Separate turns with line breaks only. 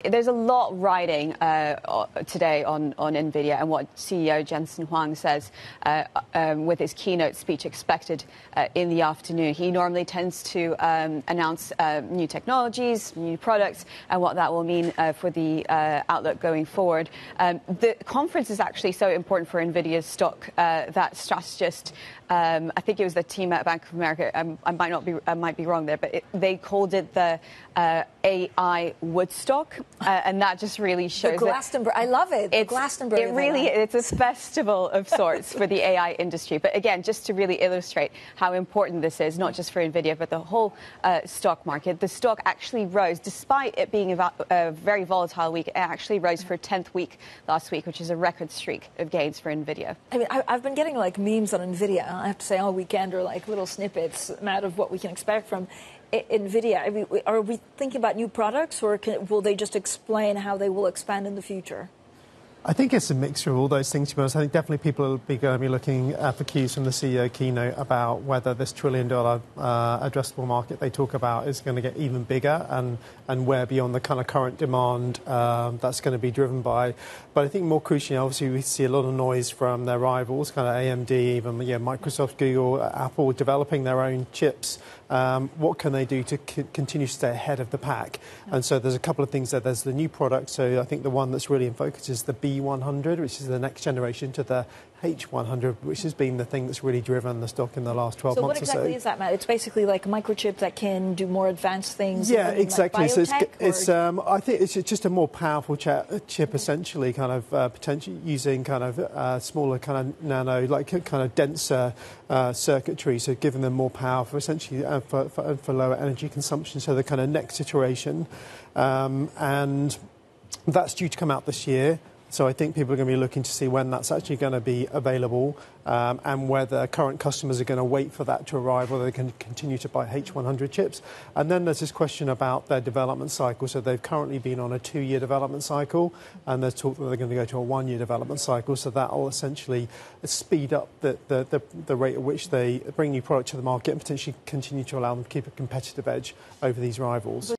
There's a lot riding today on Nvidia, and what CEO Jensen Huang says with his keynote speech expected in the afternoon. He normally tends to announce new technologies, new products, and what that will mean for the outlook going forward. The conference is actually so important for Nvidia's stock that strategist, I think it was the team at Bank of America, I might be wrong there, but they called it the AI Woodstock. And that just really shows
the Glastonbury. I love it. The Glastonbury.
It really it's a festival of sorts for the AI industry. But again, just to really illustrate how important this is, not just for Nvidia, but the whole stock market. The stock actually rose, despite it being a very volatile week. It actually rose for a 10th week last week, which is a record streak of gains for Nvidia.
I mean, I've been getting like memes on Nvidia. I have to say, all weekend, or like little snippets out of what we can expect from Nvidia. I mean, are we thinking about new products, or will they just explain how they will expand in the future?
I think it's a mixture of all those things, to be honest. I think definitely people will be going to be looking for cues from the CEO keynote about whether this $1 trillion addressable market they talk about is going to get even bigger, and where beyond the kind of current demand that's going to be driven by. But I think more crucially, obviously, we see a lot of noise from their rivals, kind of AMD, even Microsoft, Google, Apple, developing their own chips. What can they do to continue to stay ahead of the pack? And so there's a couple of things there. There's the new product. So I think the one that's really in focus is the B100, which is the next generation to the H100, which has been the thing that's really driven the stock in the last 12 months or so.
So what exactly is that, Matt? It's basically like a microchip that can do more advanced things.
Yeah, exactly.
Like biotech,
so I think it's just a more powerful chip, essentially, kind of potentially using kind of smaller, kind of nano, like kind of denser circuitry, so giving them more power for essentially for lower energy consumption. So the kind of next iteration, and that's due to come out this year. So I think people are going to be looking to see when that's actually going to be available, and whether current customers are going to wait for that to arrive, or they can continue to buy H100 chips. And then there's this question about their development cycle. So they've currently been on a 2-year development cycle, and there's talk that they're going to go to a 1-year development cycle. So that will essentially speed up the rate at which they bring new product to the market, and potentially continue to allow them to keep a competitive edge over these rivals.